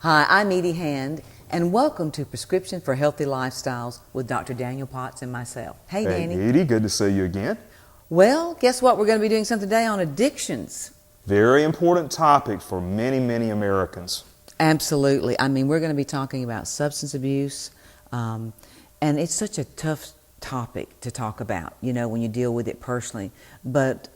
Hi, I'm Edie Hand, and welcome to Prescription for Healthy Lifestyles with Dr. Daniel Potts and myself. Hey, Danny. Hey, Edie, good to see you again. Well, guess what? We're going to be doing something today on addictions. Very important topic for many, many Americans. Absolutely. I mean, we're going to be talking about substance abuse, and it's such a tough topic to talk about, you know, when you deal with it personally. But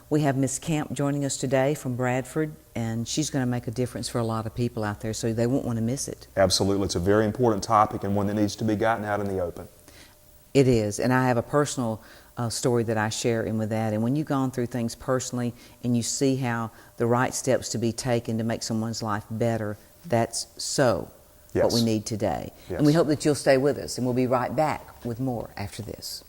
we have Miss Camp joining us today from Bradford, and she's going to make a difference for a lot of people out there, so they won't want to miss it. Absolutely. It's a very important topic and one that needs to be gotten out in the open. It is, and I have a personal story that I share in with that. And when you've gone through things personally and you see how the right steps to be taken to make someone's life better, that's what we need today. Yes. And we hope that you'll stay with us, and we'll be right back with more after this.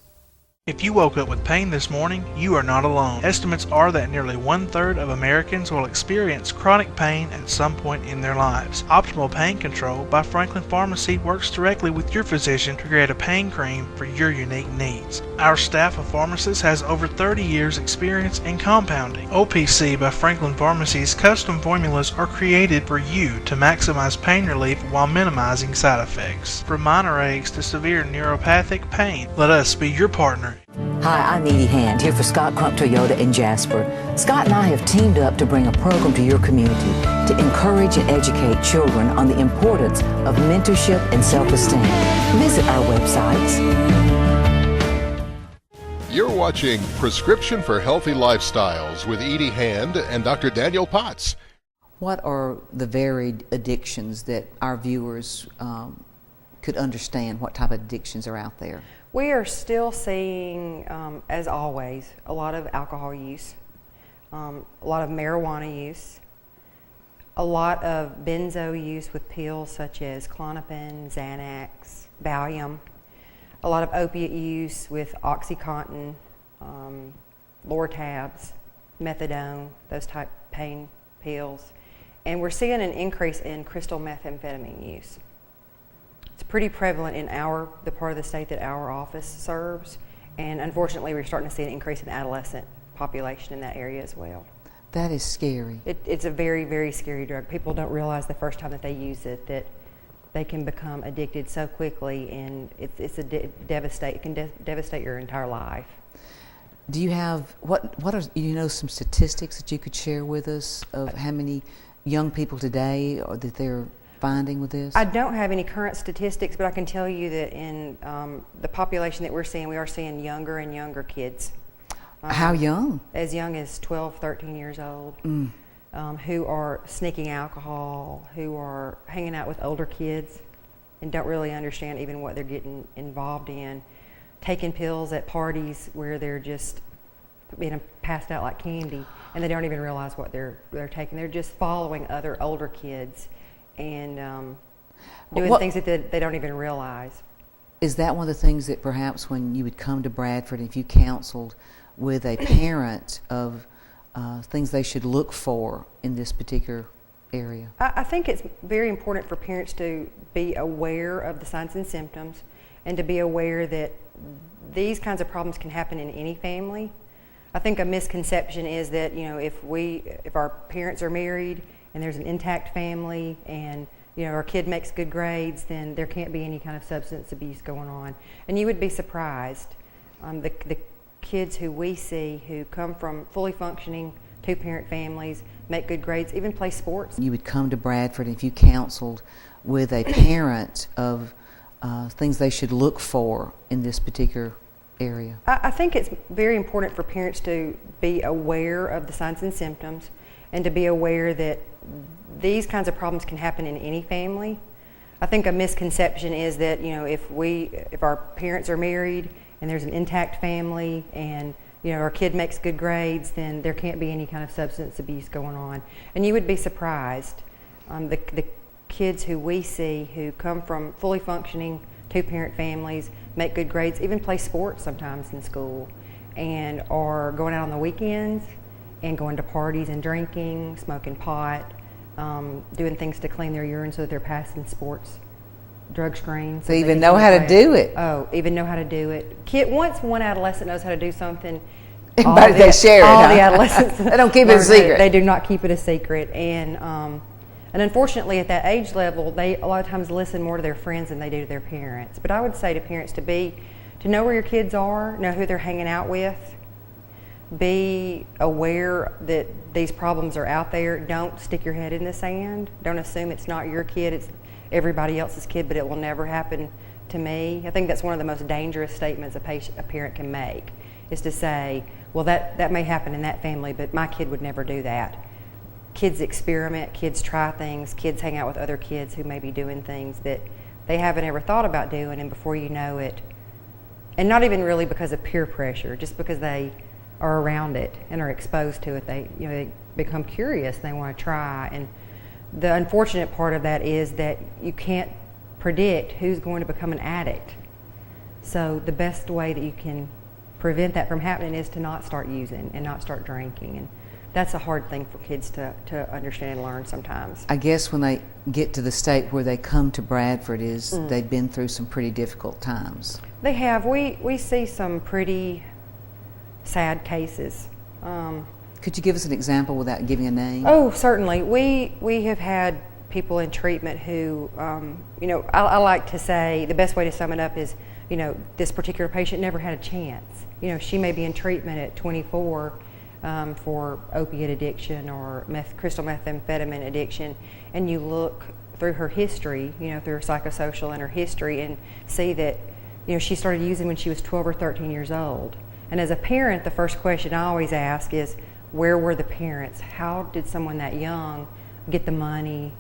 If you woke up with pain this morning, you are not alone. Estimates are that nearly 1/3 of Americans will experience chronic pain at some point in their lives. Optimal Pain Control by Franklin Pharmacy works directly with your physician to create a pain cream for your unique needs. Our staff of pharmacists has over 30 years experience in compounding. OPC by Franklin Pharmacy's custom formulas are created for you to maximize pain relief while minimizing side effects. From minor aches to severe neuropathic pain, let us be your partner. Hi, I'm Edie Hand, here for Scott Crump Toyota in Jasper. Scott and I have teamed up to bring a program to your community to encourage and educate children on the importance of mentorship and self-esteem. Visit our websites. You're watching Prescription for Healthy Lifestyles with Edie Hand and Dr. Daniel Potts. What are the varied addictions that our viewers could understand? What type of addictions are out there? We are still seeing, as always, a lot of alcohol use, a lot of marijuana use, a lot of benzo use with pills such as Klonopin, Xanax, Valium, a lot of opiate use with OxyContin, Lortabs, Methadone, those type pain pills. And we're seeing an increase in crystal methamphetamine use. It's pretty prevalent in the part of the state that our office serves, and unfortunately we're starting to see an increase in adolescent population in that area as well. That is scary. It's a very, very scary drug. People don't realize the first time that they use it that they can become addicted so quickly, and it can devastate your entire life. Do you have, some statistics that you could share with us of how many young people today or that they're finding with this? I don't have any current statistics, but I can tell you that in the population that we are seeing younger and younger kids. How young? As young as 12, 13 years old, who are sneaking alcohol, who are hanging out with older kids and don't really understand even what they're getting involved in, taking pills at parties where they're just being passed out like candy, and they don't even realize what they're taking. They're just following other older kids and doing things that they don't even realize. Is that one of the things that perhaps when you would come to Bradford, if you counseled with a parent of things they should look for in this particular area? I think it's very important for parents to be aware of the signs and symptoms and to be aware that these kinds of problems can happen in any family. I think a misconception is that, you know, if our parents are married and there's an intact family and, you know, our kid makes good grades, then there can't be any kind of substance abuse going on. And you would be surprised. The kids who we see who come from fully functioning two-parent families, make good grades, even play sports. You would come to Bradford if you counseled with a parent of things they should look for in this particular area. I think it's very important for parents to be aware of the signs and symptoms and to be aware that these kinds of problems can happen in any family. I think a misconception is that, you know, if our parents are married and there's an intact family and, you know, our kid makes good grades, then there can't be any kind of substance abuse going on. And you would be surprised. The kids who we see who come from fully functioning two-parent families, make good grades, even play sports sometimes in school, and are going out on the weekends and going to parties and drinking, smoking pot, doing things to clean their urine so that they're passing sports drug screens. They even know how to do it. Oh, even know how to do it. Once one adolescent knows how to do something, they share it. All the adolescents. They don't keep it a secret. They do not keep it a secret. And And unfortunately, at that age level, they a lot of times listen more to their friends than they do to their parents. But I would say to parents to know where your kids are, know who they're hanging out with, be aware that these problems are out there. Don't stick your head in the sand. Don't assume it's not your kid, it's everybody else's kid, but it will never happen to me. I think that's one of the most dangerous statements a parent can make, is to say, well, that may happen in that family, but my kid would never do that. Kids experiment, kids try things, kids hang out with other kids who may be doing things that they haven't ever thought about doing, and before you know it, and not even really because of peer pressure, just because they are around it and are exposed to it, they become curious and they want to try. And the unfortunate part of that is that you can't predict who's going to become an addict. So the best way that you can prevent that from happening is to not start using and not start drinking. And that's a hard thing for kids to understand and learn sometimes. I guess when they get to the state where they come to Bradford is they've been through some pretty difficult times. They have. We see some pretty sad cases. Could you give us an example without giving a name? Oh, certainly. We have had people in treatment who, I like to say the best way to sum it up is, this particular patient never had a chance. She may be in treatment at 24 for opiate addiction or crystal methamphetamine addiction, and you look through her history, through her psychosocial and her history, and see that, she started using when she was 12 or 13 years old. And as a parent, the first question I always ask is, where were the parents? How did someone that young get the money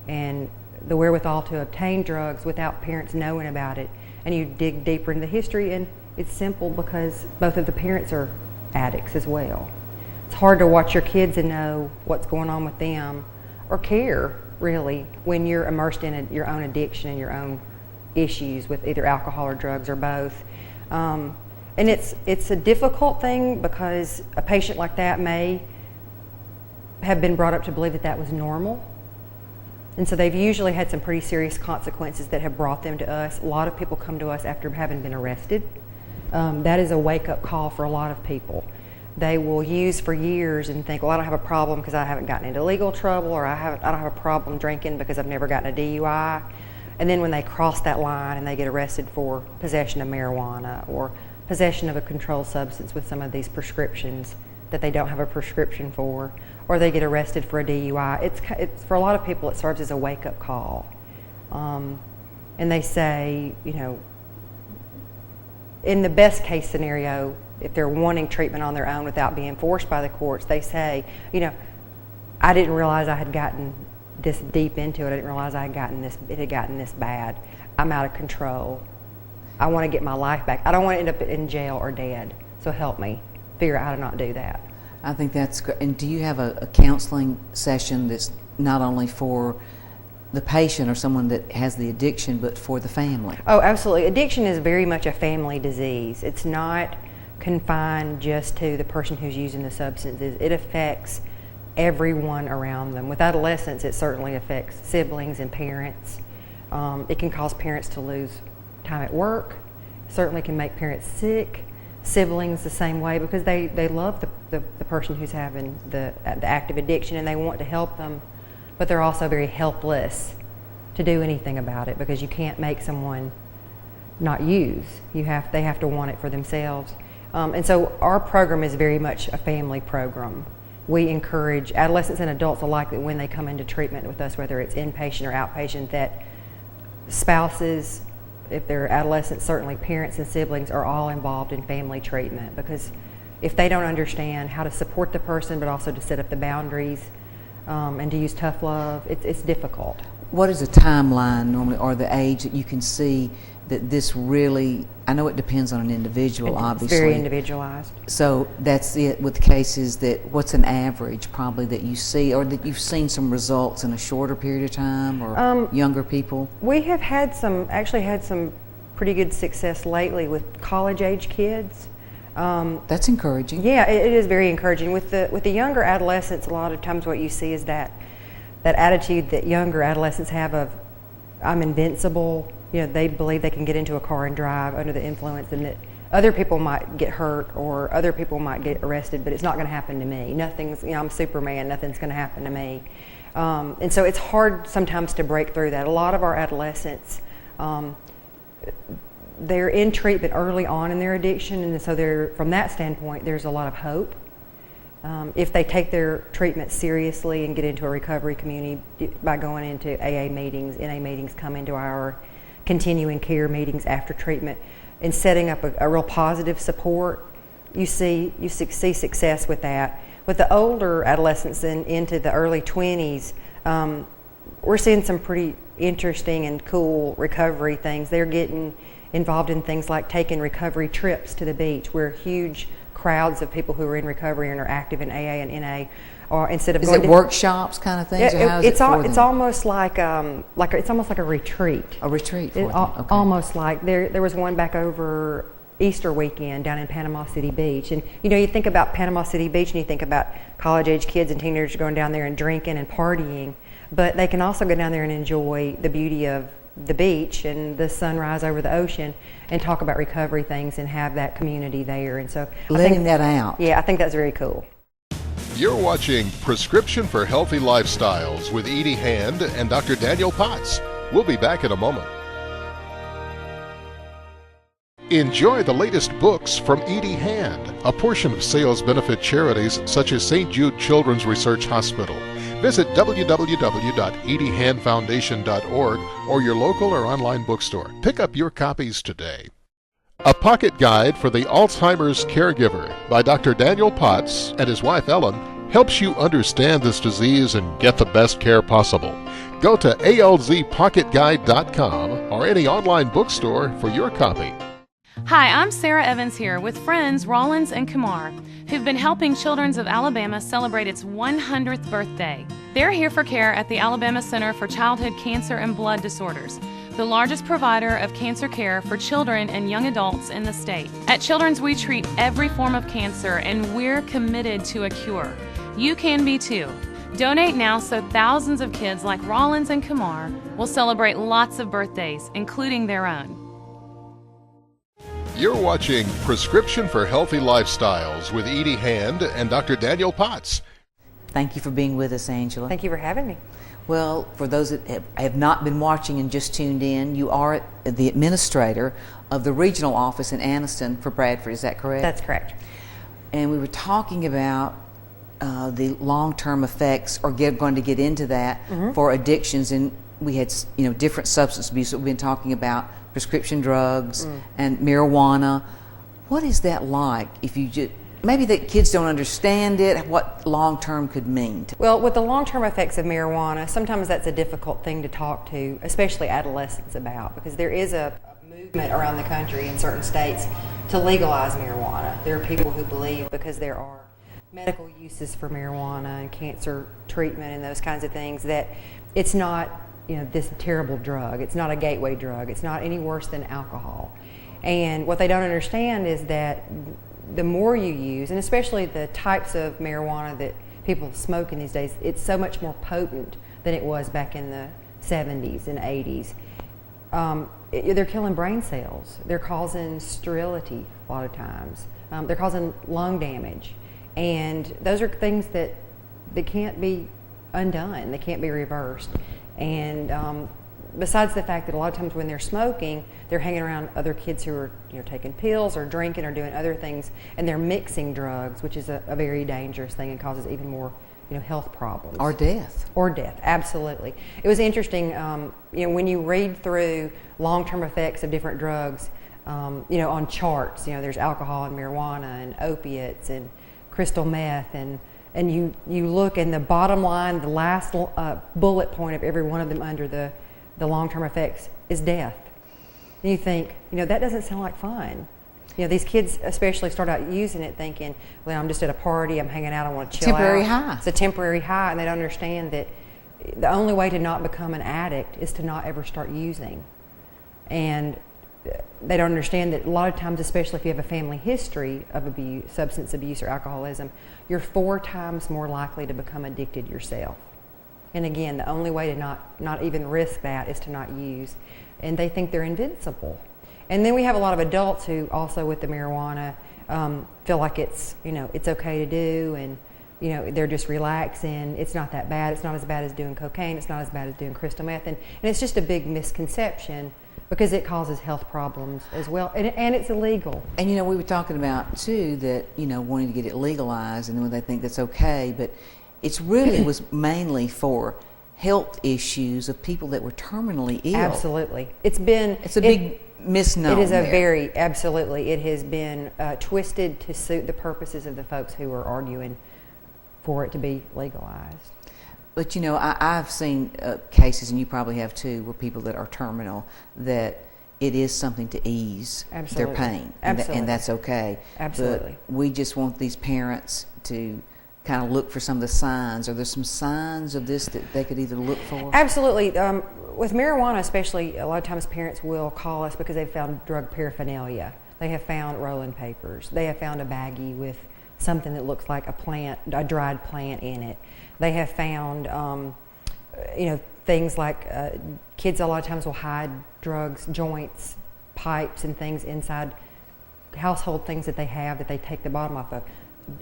and the wherewithal to obtain drugs without parents knowing about it? And you dig deeper into the history, and it's simple because both of the parents are addicts as well. It's hard to watch your kids and know what's going on with them, or care, really, when you're immersed in your own addiction and your own issues with either alcohol or drugs or both. And it's a difficult thing because a patient like that may have been brought up to believe that that was normal. And so they've usually had some pretty serious consequences that have brought them to us. A lot of people come to us after having been arrested. That is a wake-up call for a lot of people. They will use for years and think, well, I don't have a problem because I haven't gotten into legal trouble, or I don't have a problem drinking because I've never gotten a DUI. And then when they cross that line and they get arrested for possession of marijuana or possession of a controlled substance with some of these prescriptions that they don't have a prescription for, or they get arrested for a DUI, it's for a lot of people it serves as a wake-up call. And they say, in the best case scenario, if they're wanting treatment on their own without being forced by the courts, they say, I didn't realize I had gotten this deep into it. I didn't realize it had gotten this bad. I'm out of control. I want to get my life back. I don't want to end up in jail or dead. So help me figure out how to not do that. I think that's great. And do you have a counseling session that's not only for the patient or someone that has the addiction, but for the family? Oh, absolutely. Addiction is very much a family disease. It's not confined just to the person who's using the substances. It affects everyone around them. With adolescents, it certainly affects siblings and parents. It can cause parents to lose time at work. It certainly can make parents sick. Siblings the same way, because they love the person who's having the active addiction and they want to help them, but they're also very helpless to do anything about it because you can't make someone not use. They have to want it for themselves. And so our program is very much a family program. We encourage adolescents and adults alike that when they come into treatment with us, whether it's inpatient or outpatient, that spouses, if they're adolescents, certainly parents and siblings are all involved in family treatment, because if they don't understand how to support the person but also to set up the boundaries and to use tough love, it's difficult. What is a timeline normally, or the age that you can see that this really, I know it depends on an individual, obviously. It's very individualized. So that's it with cases that, what's an average probably that you see, or that you've seen some results in a shorter period of time, or younger people? We have actually had some pretty good success lately with college-age kids. That's encouraging. Yeah, it is very encouraging. With the younger adolescents, a lot of times what you see is that attitude that younger adolescents have of, I'm invincible. They believe they can get into a car and drive under the influence, and that other people might get hurt or other people might get arrested, but it's not going to happen to me. I'm Superman, nothing's going to happen to me. And so it's hard sometimes to break through that. A lot of our adolescents, they're in treatment early on in their addiction, and so from that standpoint, there's a lot of hope. If they take their treatment seriously and get into a recovery community by going into AA meetings, NA meetings, come into our continuing care meetings after treatment, and setting up a real positive support, you see success with that. With the older adolescents and into the early 20s, we're seeing some pretty interesting and cool recovery things. They're getting involved in things like taking recovery trips to the beach, where huge crowds of people who are in recovery and are active in AA and NA, or instead of Is going it workshops kind of things? Or how is it's it for it's them? almost like it's almost like a retreat. A retreat for It, them. Okay. Almost like there was one back over Easter weekend down in Panama City Beach, and you think about Panama City Beach and you think about college-age kids and teenagers going down there and drinking and partying, but they can also go down there and enjoy the beauty of the beach and the sunrise over the ocean and talk about recovery things and have that community there. And so Letting that out. Yeah, I think that's very cool. You're watching Prescription for Healthy Lifestyles with Edie Hand and Dr. Daniel Potts. We'll be back in a moment. Enjoy the latest books from Edie Hand, a portion of sales benefit charities such as St. Jude Children's Research Hospital. Visit www.ediehandfoundation.org or your local or online bookstore. Pick up your copies today. A Pocket Guide for the Alzheimer's Caregiver by Dr. Daniel Potts and his wife Ellen helps you understand this disease and get the best care possible. Go to alzpocketguide.com or any online bookstore for your copy. Hi, I'm Sarah Evans here with friends Rollins and Kumar, who've been helping Children's of Alabama celebrate its 100th birthday. They're here for care at the Alabama Center for Childhood Cancer and Blood Disorders, the largest provider of cancer care for children and young adults in the state. At Children's, we treat every form of cancer, and we're committed to a cure. You can be too. Donate now so thousands of kids like Rollins and Kumar will celebrate lots of birthdays, including their own. You're watching Prescription for Healthy Lifestyles with Edie Hand and Dr. Daniel Potts. Thank you for being with us, Angela. Thank you for having me. Well, for those that have not been watching and just tuned in, you are the administrator of the regional office in Anniston for Bradford. Is that correct? That's correct. And we were talking about the long-term effects, or going to get into that, for addictions. And we had different substance abuse that we've been talking about, prescription drugs and marijuana. What is that like? If you just maybe the kids don't understand it, what long-term could mean. Well, with the long-term effects of marijuana, sometimes that's a difficult thing to talk to, especially adolescents, about, because there is a movement around the country in certain states to legalize marijuana. There are people who believe, because there are medical uses for marijuana and cancer treatment and those kinds of things, that it's not this terrible drug. It's not a gateway drug. It's not any worse than alcohol. And what they don't understand is that the more you use, and especially the types of marijuana that people smoke in these days, it's so much more potent than it was back in the 70s and 80s. They're killing brain cells. They're causing sterility a lot of times. They're causing lung damage. And those are things that can't be undone. They can't be reversed. And besides the fact that a lot of times when they're smoking, they're hanging around other kids who are taking pills or drinking or doing other things, and they're mixing drugs, which is a very dangerous thing and causes even more health problems. Or death. Or death, absolutely. It was interesting, when you read through long-term effects of different drugs, on charts, there's alcohol and marijuana and opiates and crystal meth, and you look, and the bottom line, the last bullet point of every one of them under the long-term effects is death. And you think, that doesn't sound like fun. These kids especially start out using it thinking, well, I'm just at a party, I'm hanging out, I want to chill out. Temporary high. It's a temporary high, and they don't understand that the only way to not become an addict is to not ever start using. And they don't understand that a lot of times, especially if you have a family history of abuse, substance abuse or alcoholism, you're 4 times more likely to become addicted yourself. And again, the only way to not even risk that is to not use. And they think they're invincible. And then we have a lot of adults who also, with the marijuana, feel like it's okay to do, and you know, they're just relaxing. It's not that bad. It's not as bad as doing cocaine. It's not as bad as doing crystal meth. And it's just a big misconception because it causes health problems as well. And it's illegal. And, you know, we were talking about, too, that, you know, wanting to get it legalized and when they think that's okay. But it's really was mainly for health issues of people that were terminally ill. Absolutely. It's a big misnomer. It is absolutely. It has been twisted to suit the purposes of the folks who are arguing for it to be legalized. But, you know, I've seen cases, and you probably have too, where people that are terminal, that it is something to ease their pain. Absolutely. And that's okay. Absolutely. But we just want these parents to kind of look for some of the signs. Are there some signs of this that they could either look for? Absolutely. With marijuana especially, a lot of times parents will call us because they've found drug paraphernalia. They have found rolling papers. They have found a baggie with something that looks like a dried plant in it. They have found, you know, things like kids a lot of times will hide drugs, joints, pipes, and things inside household things that they have that they take the bottom off of.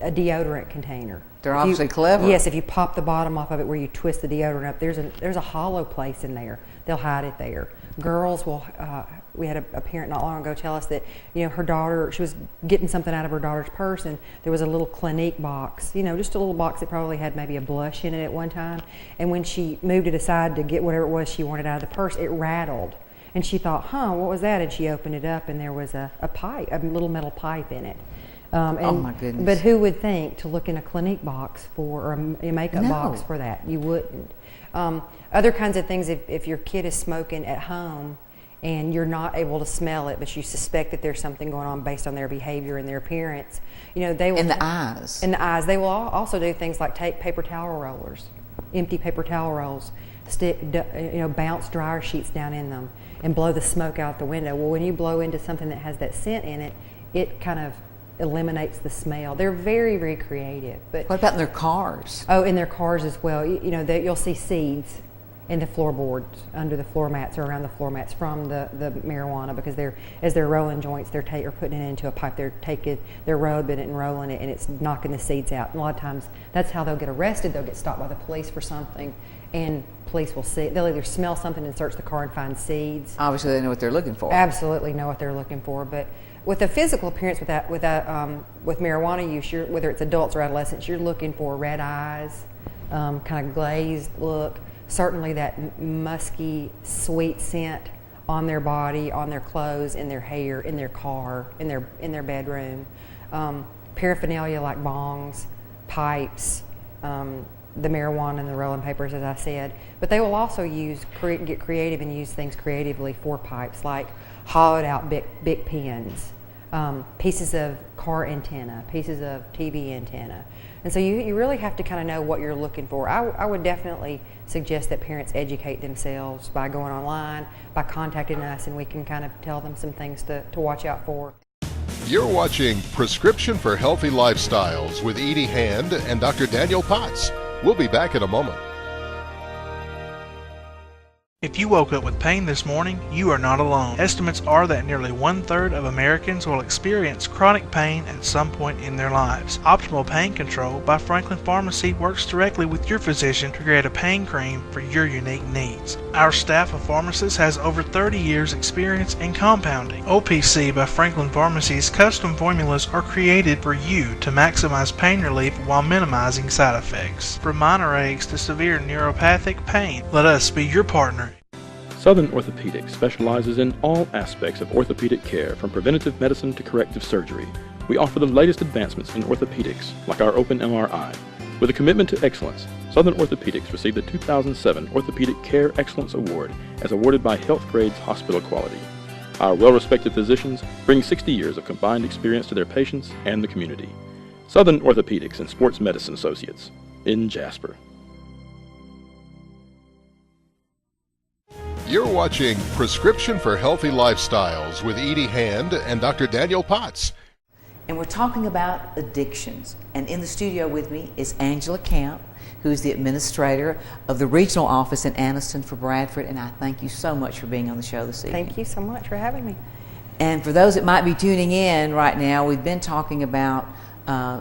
A deodorant container. They're obviously clever. Yes, if you pop the bottom off of it where you twist the deodorant up, there's a hollow place in there. They'll hide it there. Girls will. We had a parent not long ago tell us that, you know, her daughter, she was getting something out of her daughter's purse, and there was a little Clinique box, you know, just a little box that probably had maybe a blush in it at one time. And when she moved it aside to get whatever it was she wanted out of the purse, it rattled. And she thought, what was that? And she opened it up, and there was a pipe, a little metal pipe in it. Oh my goodness. But who would think to look in a Clinique box or a makeup box for that? You wouldn't. Other kinds of things, if your kid is smoking at home and you're not able to smell it, but you suspect that there's something going on based on their behavior and their appearance, you know, they will. In the eyes. In the eyes. They will also do things like take paper towel rollers, empty paper towel rolls, bounce dryer sheets down in them and blow the smoke out the window. Well, when you blow into something that has that scent in it, it kind of eliminates the smell. They're very, very creative. But what about in their cars? Oh, in their cars as well. You know, you'll see seeds in the floorboards, under the floor mats or around the floor mats from the marijuana, because as they're rolling joints, they're putting it into a pipe. They're rubbing it and rolling it, and it's knocking the seeds out. And a lot of times, that's how they'll get arrested. They'll get stopped by the police for something, and police will see. They'll either smell something and search the car and find seeds. Obviously, they know what they're looking for. Absolutely know what they're looking for, but with the physical appearance with marijuana use, whether it's adults or adolescents, you're looking for red eyes, kind of glazed look. Certainly that musky, sweet scent on their body, on their clothes, in their hair, in their car, in their bedroom. Paraphernalia like bongs, pipes, the marijuana and the rolling papers, as I said. But they will also get creative and use things creatively for pipes, like hollowed out big pins, pieces of car antenna, pieces of TV antenna. And so you really have to kind of know what you're looking for. I would definitely suggest that parents educate themselves by going online, by contacting us, and we can kind of tell them some things to watch out for. You're watching Prescription for Healthy Lifestyles with Edie Hand and Dr. Daniel Potts. We'll be back in a moment. If you woke up with pain this morning, you are not alone. Estimates are that nearly 1/3 of Americans will experience chronic pain at some point in their lives. Optimal Pain Control by Franklin Pharmacy works directly with your physician to create a pain cream for your unique needs. Our staff of pharmacists has over 30 years experience in compounding. OPC by Franklin Pharmacy's custom formulas are created for you to maximize pain relief while minimizing side effects. From minor aches to severe neuropathic pain, let us be your partner. Southern Orthopedics specializes in all aspects of orthopedic care, from preventative medicine to corrective surgery. We offer the latest advancements in orthopedics, like our open MRI. With a commitment to excellence, Southern Orthopedics received the 2007 Orthopedic Care Excellence Award as awarded by Healthgrades Hospital Quality. Our well-respected physicians bring 60 years of combined experience to their patients and the community. Southern Orthopedics and Sports Medicine Associates in Jasper. You're watching Prescription for Healthy Lifestyles with Edie Hand and Dr. Daniel Potts. And we're talking about addictions. And in the studio with me is Angela Camp, who is the administrator of the regional office in Anniston for Bradford. And I thank you so much for being on the show this evening. Thank you so much for having me. And for those that might be tuning in right now, we've been talking about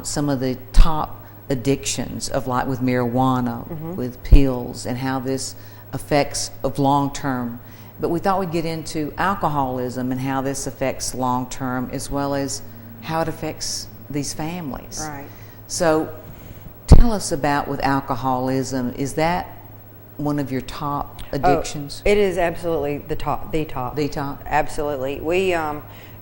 some of the top addictions of like with marijuana, with pills, and how this affects of long term. But we thought we'd get into alcoholism and how this affects long term, as well as how it affects these families. Right. So tell us about with alcoholism. Is that one of your top addictions? Oh, it is absolutely the top. The top. Absolutely. We,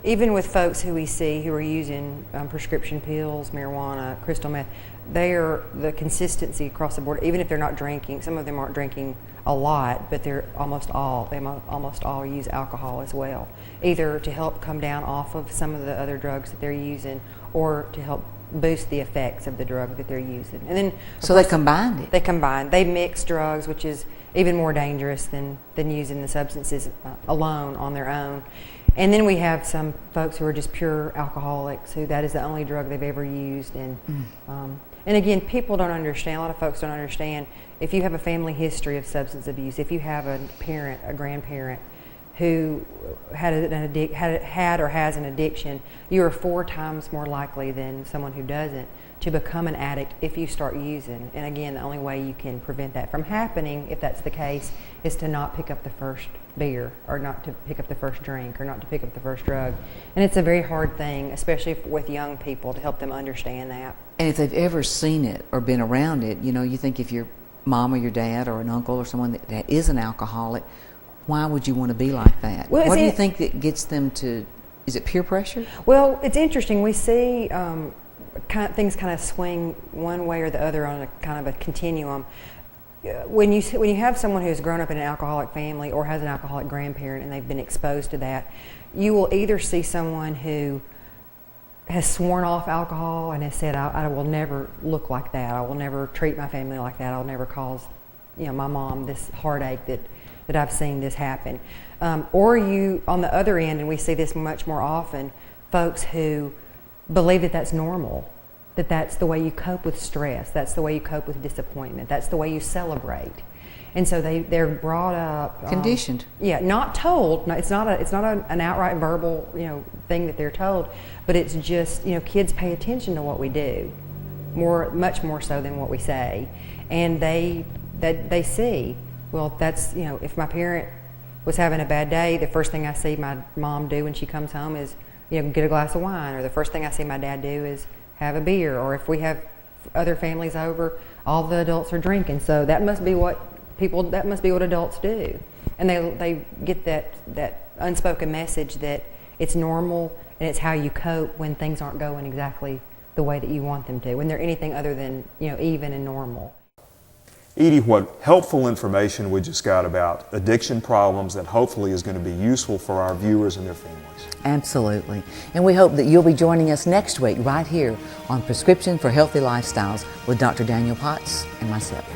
even with folks who we see who are using prescription pills, marijuana, crystal meth, the consistency across the board, even if they're not drinking, some of them aren't drinking a lot, but they almost all use alcohol as well, either to help come down off of some of the other drugs that they're using or to help boost the effects of the drug that they're using. And then So they combined it. They mix drugs, which is even more dangerous than using the substances alone on their own. And then we have some folks who are just pure alcoholics, who that is the only drug they've ever used. And again, people don't understand, a lot of folks don't understand, if you have a family history of substance abuse, if you have a parent, a grandparent who had or has an addiction, you are 4 times more likely than someone who doesn't to become an addict if you start using. And again, the only way you can prevent that from happening, if that's the case, is to not pick up the first beer, or not to pick up the first drink, or not to pick up the first drug. And it's a very hard thing, especially with young people, to help them understand that. And if they've ever seen it or been around it, you think if your mom or your dad or an uncle or someone that is an alcoholic, why would you want to be like that? Well, what do you think that gets them to, is it peer pressure? Well, it's interesting. We see things kind of swing one way or the other on a kind of a continuum. When you have someone who's grown up in an alcoholic family or has an alcoholic grandparent and they've been exposed to that, you will either see someone who has sworn off alcohol and has said, I will never look like that. I will never treat my family like that. I'll never cause my mom this heartache that I've seen this happen. Or you, on the other end, and we see this much more often, folks who believe that that's normal, that that's the way you cope with stress, that's the way you cope with disappointment, that's the way you celebrate. And so they're brought up Conditioned. Not told. No, it's not an outright verbal thing that they're told, but it's just kids pay attention to what we do, much more so than what we say, and they see, well, that's if my parent was having a bad day, the first thing I see my mom do when she comes home is get a glass of wine, or the first thing I see my dad do is have a beer, or if we have other families over, all the adults are drinking. So that must be what adults do, and they get that unspoken message that it's normal and it's how you cope when things aren't going exactly the way that you want them to, when they're anything other than even and normal. Edie, what helpful information we just got about addiction problems that hopefully is going to be useful for our viewers and their families. Absolutely. And we hope that you'll be joining us next week right here on Prescription for Healthy Lifestyles with Dr. Daniel Potts and myself.